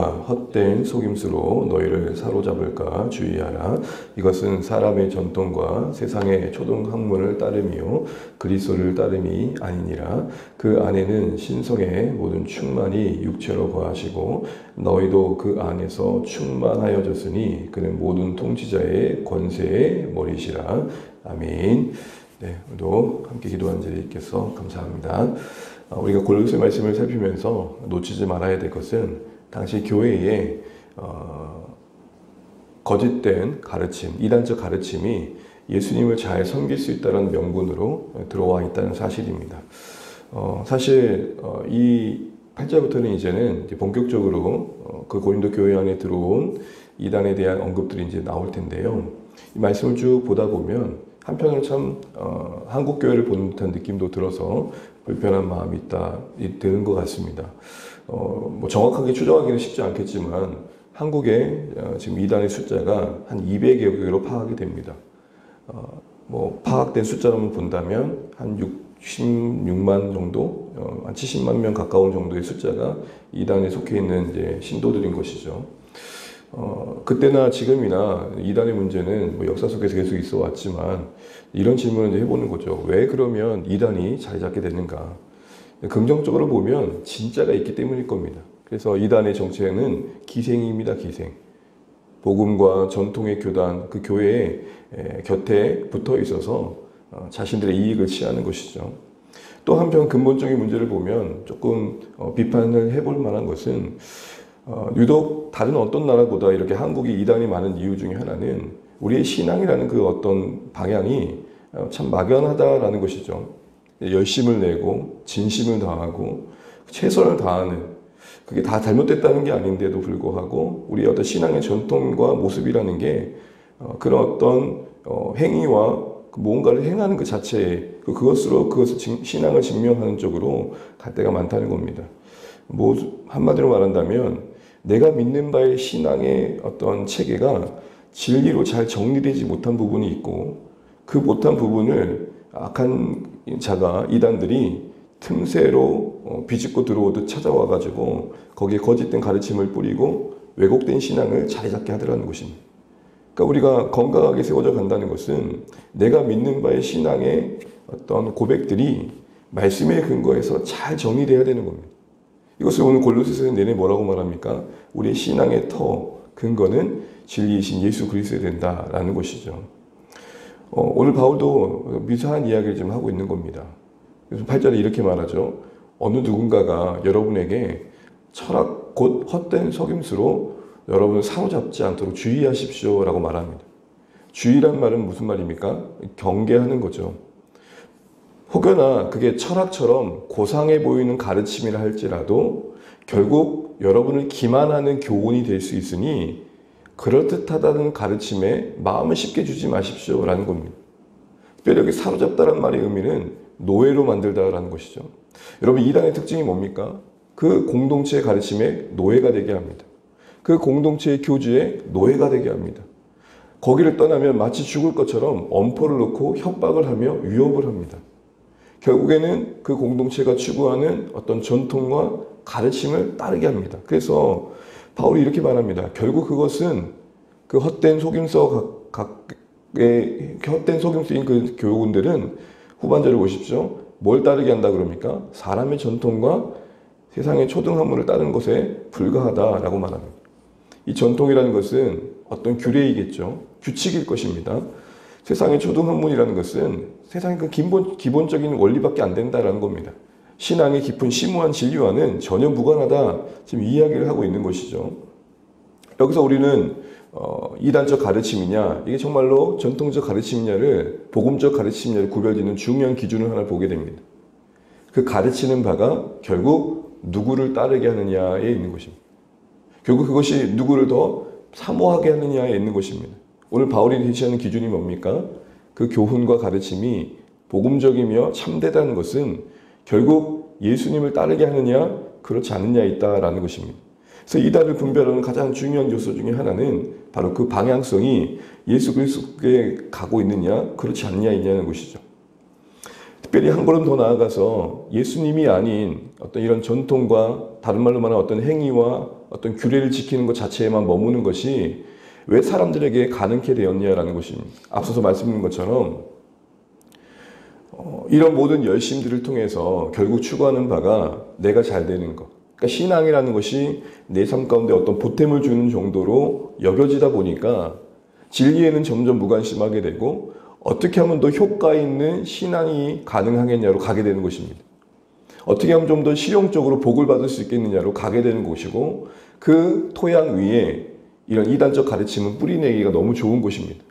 헛된 속임수로 너희를 사로잡을까 주의하라. 이것은 사람의 전통과 세상의 초등학문을 따름이요 그리스도를 따름이 아니니라. 그 안에는 신성의 모든 충만이 육체로 거하시고 너희도 그 안에서 충만하여졌으니 그는 모든 통치자의 권세의 머리시라. 아멘. 네, 오늘도 함께 기도한 자리께서 감사합니다. 우리가 골로새 말씀을 살피면서 놓치지 말아야 될 것은 당시 교회에 거짓된 가르침, 이단적 가르침이 예수님을 잘 섬길 수 있다는 명분으로 들어와 있다는 사실입니다. 사실 이 8절부터는 이제는 본격적으로 그 고린도 교회 안에 들어온 이단에 대한 언급들이 이제 나올 텐데요. 이 말씀을 쭉 보다 보면 한편으로 참 한국 교회를 보는 듯한 느낌도 들어서 불편한 마음이 드는 것 같습니다. 뭐 정확하게 추정하기는 쉽지 않겠지만 한국에 지금 이단의 숫자가 한 200여 개로 파악이 됩니다. 뭐 파악된 숫자로 본다면 한 66만 정도, 한 70만 명 가까운 정도의 숫자가 이단에 속해 있는 이제 신도들인 것이죠. 그때나 지금이나 이단의 문제는 뭐 역사 속에서 계속 있어 왔지만 이런 질문을 해보는 거죠. 왜 그러면 이단이 자리 잡게 되는가? 긍정적으로 보면 진짜가 있기 때문일 겁니다. 그래서 이단의 정체는 기생입니다. 기생. 복음과 전통의 교단, 그 교회의 곁에 붙어 있어서 자신들의 이익을 취하는 것이죠. 또 한편 근본적인 문제를 보면 조금 비판을 해볼 만한 것은 유독 다른 어떤 나라보다 이렇게 한국이 이단이 많은 이유 중에 하나는 우리의 신앙이라는 그 어떤 방향이 참 막연하다라는 것이죠. 열심을 내고 진심을 다하고 최선을 다하는 그게 다 잘못됐다는 게 아닌데도 불구하고 우리의 어떤 신앙의 전통과 모습이라는 게 그런 어떤 행위와 무언가를 행하는 그 자체에 그것으로 그것을 신앙을 증명하는 쪽으로 갈 때가 많다는 겁니다. 뭐 한마디로 말한다면 내가 믿는 바의 신앙의 어떤 체계가 진리로 잘 정리되지 못한 부분이 있고 그 못한 부분을 악한 자가 이단들이 틈새로 비집고 들어오듯 찾아와가지고 거기에 거짓된 가르침을 뿌리고 왜곡된 신앙을 자리 잡게 하더라는 것입니다. 그러니까 우리가 건강하게 세워져 간다는 것은 내가 믿는 바의 신앙의 어떤 고백들이 말씀의 근거에서 잘 정리돼야 되는 겁니다. 이것을 오늘 골로새서 내내 뭐라고 말합니까? 우리의 신앙의 터, 근거는 진리이신 예수 그리스도에 된다라는 것이죠. 오늘 바울도 미세한 이야기를 좀 하고 있는 겁니다. 그래서 8절에 이렇게 말하죠. 어느 누군가가 여러분에게 철학 곧 헛된 속임수로 여러분을 사로잡지 않도록 주의하십시오 라고 말합니다. 주의란 말은 무슨 말입니까? 경계하는 거죠. 혹여나 그게 철학처럼 고상해 보이는 가르침이라 할지라도 결국 여러분을 기만하는 교훈이 될 수 있으니 그럴듯하다는 가르침에 마음을 쉽게 주지 마십시오 라는 겁니다. 특별히 여기 사로잡다라는 말의 의미는 노예로 만들다라는 것이죠. 여러분 이단의 특징이 뭡니까? 그 공동체의 가르침에 노예가 되게 합니다. 그 공동체의 교주에 노예가 되게 합니다. 거기를 떠나면 마치 죽을 것처럼 엄포를 놓고 협박을 하며 위협을 합니다. 결국에는 그 공동체가 추구하는 어떤 전통과 가르침을 따르게 합니다. 그래서 바울이 이렇게 말합니다. 결국 그것은 그 헛된 속임수인 그 교훈들은 후반절을 보십시오. 뭘 따르게 한다 그럽니까? 사람의 전통과 세상의 초등학문을 따르는 것에 불과하다라고 말합니다. 이 전통이라는 것은 어떤 규례이겠죠. 규칙일 것입니다. 세상의 초등학문이라는 것은 세상의 그 기본적인 원리밖에 안 된다라는 겁니다. 신앙의 깊은 심오한 진리와는 전혀 무관하다 지금 이야기를 하고 있는 것이죠. 여기서 우리는 이단적 가르침이냐 이게 정말로 전통적 가르침이냐를 복음적 가르침이냐를 구별짓는 중요한 기준을 하나 보게 됩니다. 그 가르치는 바가 결국 누구를 따르게 하느냐에 있는 것입니다. 결국 그것이 누구를 더 사모하게 하느냐에 있는 것입니다. 오늘 바울이 제시하는 기준이 뭡니까? 그 교훈과 가르침이 복음적이며 참되다는 것은 결국 예수님을 따르게 하느냐 그렇지 않느냐에 있다라는 것입니다. 그래서 이단을 분별하는 가장 중요한 요소 중에 하나는 바로 그 방향성이 예수 그리스도께 가고 있느냐 그렇지 않느냐에 있냐는 것이죠. 특별히 한 걸음 더 나아가서 예수님이 아닌 어떤 이런 전통과 다른 말로 말하는 어떤 행위와 어떤 규례를 지키는 것 자체에만 머무는 것이 왜 사람들에게 가능케 되었냐라는 것입니다. 앞서서 말씀드린 것처럼 이런 모든 열심들을 통해서 결국 추구하는 바가 내가 잘 되는 것. 그러니까 신앙이라는 것이 내 삶 가운데 어떤 보탬을 주는 정도로 여겨지다 보니까 진리에는 점점 무관심하게 되고 어떻게 하면 더 효과 있는 신앙이 가능하겠냐로 가게 되는 것입니다. 어떻게 하면 좀 더 실용적으로 복을 받을 수 있겠느냐로 가게 되는 곳이고 그 토양 위에 이런 이단적 가르침은 뿌리내기가 너무 좋은 곳입니다.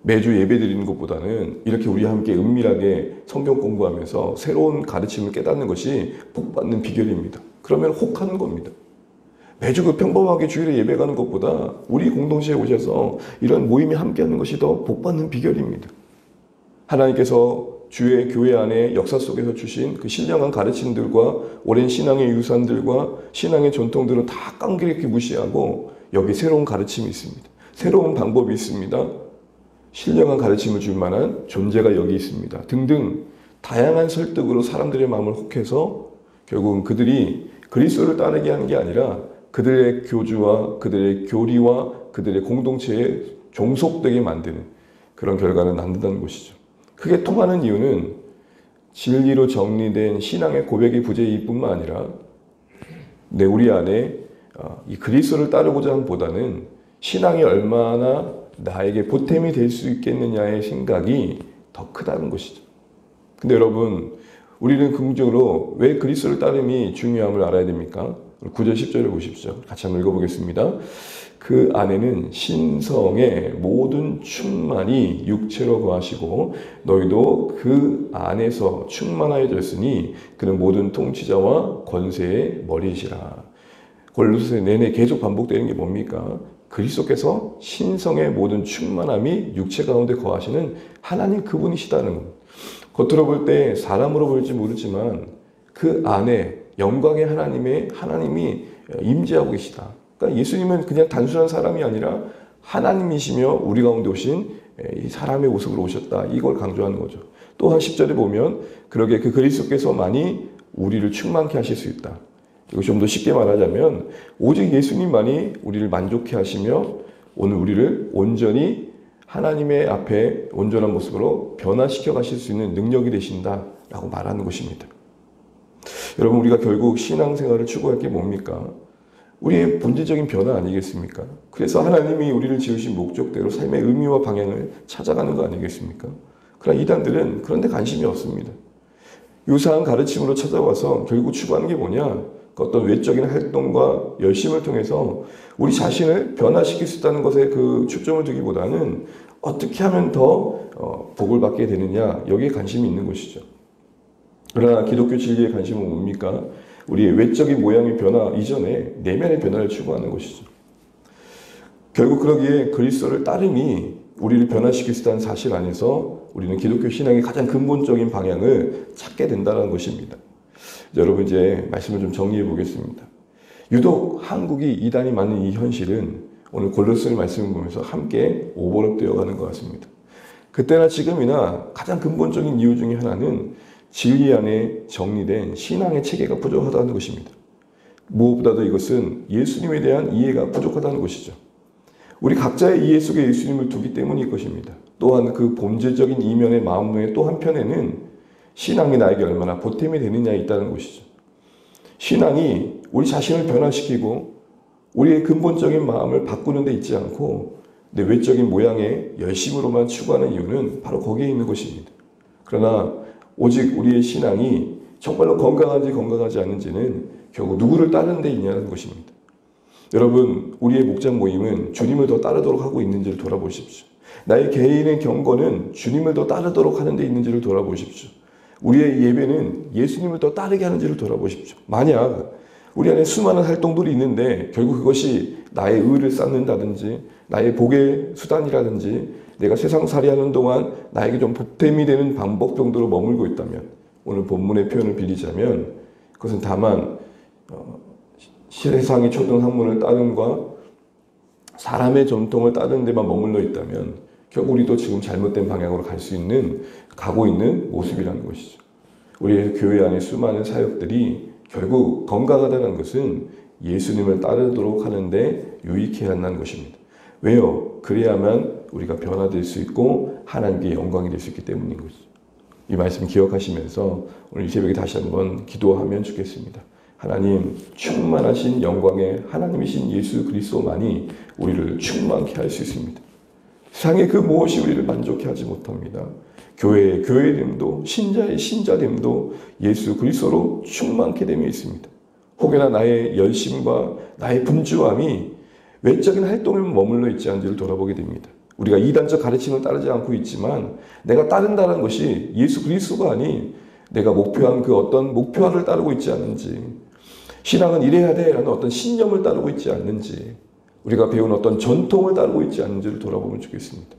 매주 예배 드리는 것보다는 이렇게 우리 함께 은밀하게 성경 공부하면서 새로운 가르침을 깨닫는 것이 복받는 비결입니다. 그러면 혹하는 겁니다. 매주 그 평범하게 주일에 예배 가는 것보다 우리 공동체에 오셔서 이런 모임에 함께하는 것이 더 복받는 비결입니다. 하나님께서 주의 교회 안에 역사 속에서 주신 그 신령한 가르침들과 오랜 신앙의 유산들과 신앙의 전통들은 다 깡그리 무시하고 여기 새로운 가르침이 있습니다. 새로운 방법이 있습니다. 신령한 가르침을 줄 만한 존재가 여기 있습니다. 등등 다양한 설득으로 사람들의 마음을 혹해서 결국은 그들이 그리스도를 따르게 하는 게 아니라 그들의 교주와 그들의 교리와 그들의 공동체에 종속되게 만드는 그런 결과를 낳는다는 것이죠. 크게 통하는 이유는 진리로 정리된 신앙의 고백의 부재일 뿐만 아니라 우리 안에 이 그리스도를 따르고자 함보다는 신앙이 얼마나 나에게 보탬이 될 수 있겠느냐의 생각이 더 크다는 것이죠. 근데 여러분, 우리는 긍정적으로 왜 그리스도를 따름이 중요함을 알아야 됩니까? 9절 10절을 보십시오. 같이 한번 읽어보겠습니다. 그 안에는 신성의 모든 충만이 육체로 거하시고 너희도 그 안에서 충만하여졌으니 그는 모든 통치자와 권세의 머리이시라. 골로새 내내 계속 반복되는 게 뭡니까? 그리스도께서 신성의 모든 충만함이 육체 가운데 거하시는 하나님 그분이시다는 것. 겉으로 볼 때 사람으로 볼지 모르지만 그 안에 영광의 하나님이 임재하고 계시다. 그러니까 예수님은 그냥 단순한 사람이 아니라 하나님이시며 우리 가운데 오신 이 사람의 모습으로 오셨다. 이걸 강조하는 거죠. 또한 10절에 보면 그러게 그 그리스도께서만이 우리를 충만케 하실 수 있다. 이거 좀 더 쉽게 말하자면 오직 예수님만이 우리를 만족해 하시며 오늘 우리를 온전히 하나님의 앞에 온전한 모습으로 변화시켜 가실 수 있는 능력이 되신다라고 말하는 것입니다. 여러분, 우리가 결국 신앙생활을 추구할 게 뭡니까? 우리의 본질적인 변화 아니겠습니까? 그래서 하나님이 우리를 지으신 목적대로 삶의 의미와 방향을 찾아가는 거 아니겠습니까? 그러나 이단들은 그런 데 관심이 없습니다. 유사한 가르침으로 찾아와서 결국 추구하는 게 뭐냐? 어떤 외적인 활동과 열심을 통해서 우리 자신을 변화시킬 수 있다는 것에 그 초점을 두기보다는 어떻게 하면 더 복을 받게 되느냐, 여기에 관심이 있는 것이죠. 그러나 기독교 진리의 관심은 뭡니까? 우리의 외적인 모양의 변화 이전에 내면의 변화를 추구하는 것이죠. 결국 그러기에 그리스도를 따름이 우리를 변화시킬 수 있다는 사실 안에서 우리는 기독교 신앙의 가장 근본적인 방향을 찾게 된다는 것입니다. 여러분, 이제 말씀을 좀 정리해 보겠습니다. 유독 한국이 이단이 많은 이 현실은 오늘 골로새 말씀을 보면서 함께 오버랩되어 가는 것 같습니다. 그때나 지금이나 가장 근본적인 이유 중에 하나는 진리 안에 정리된 신앙의 체계가 부족하다는 것입니다. 무엇보다도 이것은 예수님에 대한 이해가 부족하다는 것이죠. 우리 각자의 이해 속에 예수님을 두기 때문일 것입니다. 또한 그 본질적인 이면의 마음의 또 한편에는 신앙이 나에게 얼마나 보탬이 되느냐에 있다는 것이죠. 신앙이 우리 자신을 변화시키고 우리의 근본적인 마음을 바꾸는 데 있지 않고 내 외적인 모양의 열심으로만 추구하는 이유는 바로 거기에 있는 것입니다. 그러나 오직 우리의 신앙이 정말로 건강한지 건강하지 않은지는 결국 누구를 따르는 데 있냐는 것입니다. 여러분, 우리의 목장 모임은 주님을 더 따르도록 하고 있는지를 돌아보십시오. 나의 개인의 경건은 주님을 더 따르도록 하는 데 있는지를 돌아보십시오. 우리의 예배는 예수님을 더 따르게 하는지를 돌아보십시오. 만약 우리 안에 수많은 활동들이 있는데 결국 그것이 나의 의를 쌓는다든지 나의 복의 수단이라든지 내가 세상살이하는 동안 나에게 좀 보탬이 되는 방법 정도로 머물고 있다면, 오늘 본문의 표현을 빌리자면 그것은 다만 세상의 초등학문을 따름과 사람의 전통을 따르는 데만 머물러 있다면 결국 우리도 지금 잘못된 방향으로 가고 있는 모습이라는 것이죠. 우리의 교회 안에 수많은 사역들이 결국 건강하다는 것은 예수님을 따르도록 하는데 유익해야 한다는 것입니다. 왜요? 그래야만 우리가 변화될 수 있고 하나님께 영광이 될 수 있기 때문인 거죠. 이 말씀 기억하시면서 오늘 이 새벽에 다시 한번 기도하면 좋겠습니다. 하나님, 충만하신 영광의 하나님이신 예수 그리스도만이 우리를 충만케 할 수 있습니다. 세상의 그 무엇이 우리를 만족케 하지 못합니다. 교회의 교회됨도 신자의 신자됨도 예수 그리스도로 충만케 됨이 있습니다. 혹여나 나의 열심과 나의 분주함이 외적인 활동에만 머물러 있지 않은지를 돌아보게 됩니다. 우리가 이단적 가르침을 따르지 않고 있지만 내가 따른다는 것이 예수 그리스도가 아닌 내가 목표한 그 어떤 목표를 따르고 있지 않는지, 신앙은 이래야 돼 라는 어떤 신념을 따르고 있지 않는지, 우리가 배운 어떤 전통을 따르고 있지 않는지를 돌아보면 좋겠습니다.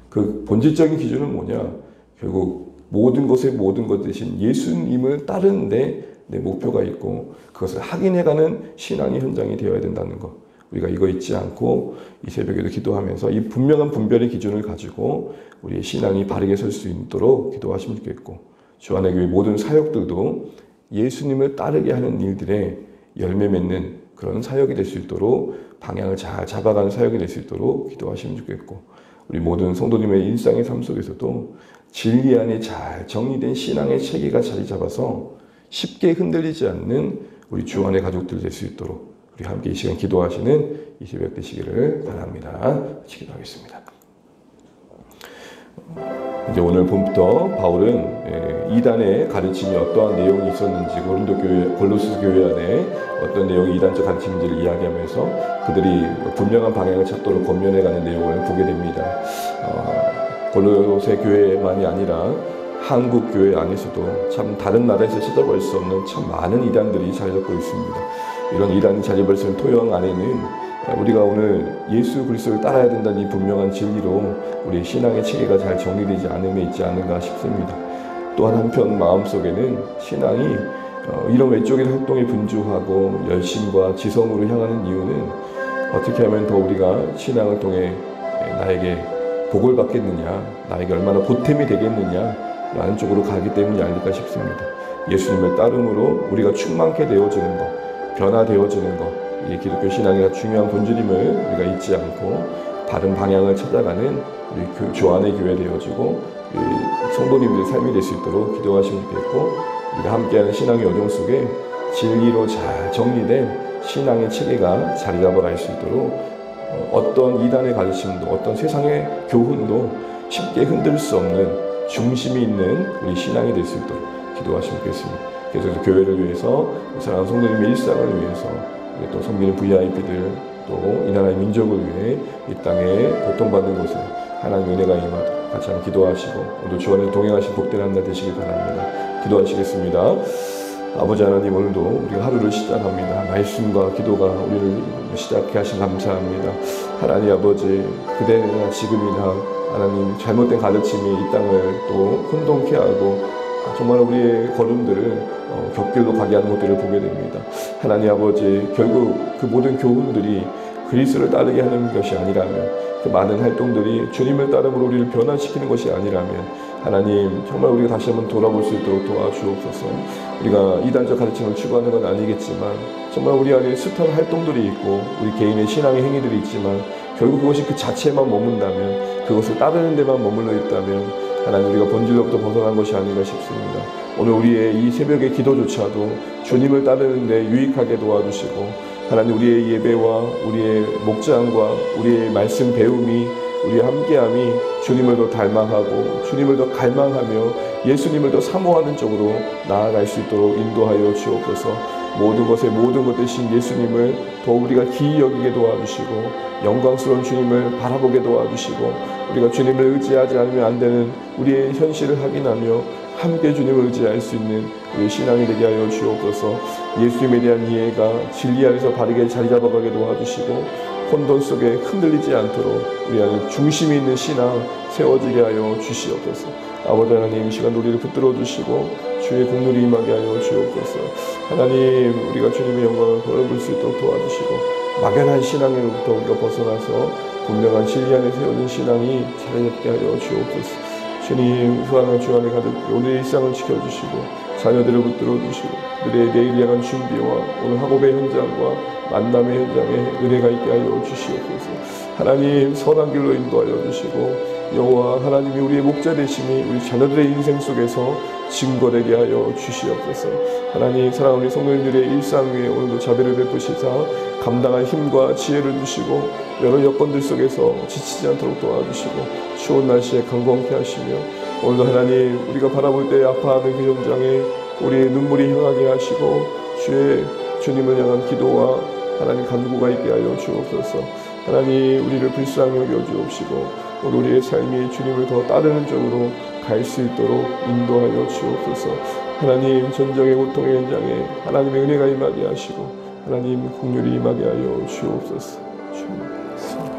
그 본질적인 기준은 뭐냐? 결국 모든 것의 모든 것 대신 예수님을 따르는데 내 목표가 있고 그것을 확인해가는 신앙의 현장이 되어야 된다는 것. 우리가 이거 잊지 않고 이 새벽에도 기도하면서 이 분명한 분별의 기준을 가지고 우리의 신앙이 바르게 설 수 있도록 기도하시면 좋겠고, 주안의 교회 모든 사역들도 예수님을 따르게 하는 일들에 열매 맺는 그런 사역이 될 수 있도록 방향을 잘 잡아가는 사역이 될 수 있도록 기도하시면 좋겠고, 우리 모든 성도님의 일상의 삶 속에서도 진리 안에 잘 정리된 신앙의 체계가 자리 잡아서 쉽게 흔들리지 않는 우리 주안의 가족들 될 수 있도록 우리 함께 이 시간 기도하시는 이 새벽 되시기를 바랍니다. 같이 기도하겠습니다. 이제 오늘 봄부터 바울은 이단의 가르침이 어떠한 내용이 있었는지, 고린도 교회, 골로새 교회 안에 어떤 내용이 이단적 가르침인지를 이야기하면서 그들이 분명한 방향을 찾도록 권면해가는 내용을 보게 됩니다. 골로새 교회만이 아니라 한국 교회 안에서도 참 다른 나라에서 찾아볼 수 없는 참 많은 이단들이 자리 잡고 있습니다. 이런 이단이 자리 잡을 수 있는 토양 안에는 우리가 오늘 예수 그리스도를 따라야 된다는 이 분명한 진리로 우리 신앙의 체계가 잘 정리되지 않음에 있지 않은가 싶습니다. 또한 한편 마음속에는 신앙이 이런 외적인 활동에 분주하고 열심과 지성으로 향하는 이유는 어떻게 하면 더 우리가 신앙을 통해 나에게 복을 받겠느냐, 나에게 얼마나 보탬이 되겠느냐 라는 쪽으로 가기 때문이 아닐까 싶습니다. 예수님을 따름으로 우리가 충만케 되어지는 것, 변화되어지는 것, 이 기독교 신앙의 중요한 본질임을 우리가 잊지 않고 바른 방향을 찾아가는 우리 주안의 교회 되어지고 성도님들의 삶이 될 수 있도록 기도하시면 좋겠고, 우리가 함께하는 신앙의 여정 속에 진리로 잘 정리된 신앙의 체계가 자리 잡아갈 수 있도록 어떤 이단의 가르침도 어떤 세상의 교훈도 쉽게 흔들 수 없는 중심이 있는 우리 신앙이 될 수 있도록 기도하시면 좋겠습니다. 그래서 교회를 위해서, 사랑하는 성도님의 일상을 위해서, 또 섬기는 VIP들, 또 이 나라의 민족을 위해 이 땅에 고통받는 곳에 하나님의 은혜가 임하도록 같이 한번 기도하시고 오늘 주 안에서 동행하신 복된 한 날 되시길 바랍니다. 기도하시겠습니다. 아버지 하나님, 오늘도 우리가 하루를 시작합니다. 말씀과 기도가 우리를 시작케 하신 감사합니다. 하나님 아버지, 그대나 지금이나 하나님 잘못된 가르침이 이 땅을 또 혼돈케 하고 정말 우리의 걸음들을 곁길로 가게 하는 것들을 보게 됩니다. 하나님 아버지, 결국 그 모든 교훈들이 그리스도를 따르게 하는 것이 아니라면, 그 많은 활동들이 주님을 따름으로 우리를 변화시키는 것이 아니라면, 하나님 정말 우리가 다시 한번 돌아볼 수 있도록 도와주옵소서. 우리가 이단적 가르침을 추구하는 건 아니겠지만 정말 우리 안에 숱한 활동들이 있고 우리 개인의 신앙의 행위들이 있지만 결국 그것이 그 자체에만 머문다면, 그것을 따르는 데만 머물러 있다면 하나님 우리가 본질로부터 벗어난 것이 아닌가 싶습니다. 오늘 우리의 이 새벽의 기도조차도 주님을 따르는 데 유익하게 도와주시고, 하나님 우리의 예배와 우리의 목장과 우리의 말씀 배움이, 우리의 함께함이 주님을 더 닮아가고 주님을 더 갈망하며 예수님을 더 사모하는 쪽으로 나아갈 수 있도록 인도하여 주옵소서. 모든 것의 모든 것 대신 예수님을 더 우리가 기이 여기게 도와주시고 영광스러운 주님을 바라보게 도와주시고, 우리가 주님을 의지하지 않으면 안 되는 우리의 현실을 확인하며 함께 주님을 의지할 수 있는 우리의 신앙이 되게 하여 주옵소서. 예수님에 대한 이해가 진리 안에서 바르게 자리 잡아가게 도와주시고 혼돈 속에 흔들리지 않도록 우리 안에 중심이 있는 신앙 세워지게 하여 주시옵소서. 아버지 하나님, 이 시간 우리를 붙들어 주시고 주의 국률이 임하게 하여 주옵소서. 하나님, 우리가 주님의 영광을 돌아볼 수 있도록 도와주시고 막연한 신앙으로부터 우리가 벗어나서 분명한 진리 안에 세워진 신앙이 자리 잡게 하여 주옵소서. 주님, 후한한 주 안에 가득 오늘 일상을 지켜주시고 자녀들을 붙들어 주시고 그들의 내일 향한 준비와 오늘 학업의 현장과 만남의 현장에 은혜가 있게 하여 주시옵소서. 하나님 선한 길로 인도하여 주시고 여호와 하나님이 우리의 목자 되심이 우리 자녀들의 인생 속에서 증거되게 하여 주시옵소서. 하나님 사랑하는 우리 성도님들의 일상 위에 오늘도 자비를 베푸시사 감당할 힘과 지혜를 주시고 여러 여건들 속에서 지치지 않도록 도와주시고 추운 날씨에 강건케 하시며 오늘도 하나님 우리가 바라볼 때 아파하는 그 현장에 우리의 눈물이 향하게 하시고 주님을 향한 기도와 하나님 간구가 있게 하여 주옵소서. 하나님 우리를 불쌍히 여겨 주옵시고 오늘 우리의 삶이 주님을 더 따르는 쪽으로 갈 수 있도록 인도하여 주옵소서. 하나님 전쟁의 고통의 현장에 하나님의 은혜가 임하게 하시고 하나님 긍휼이 임하게 하여 주옵소서. 주님.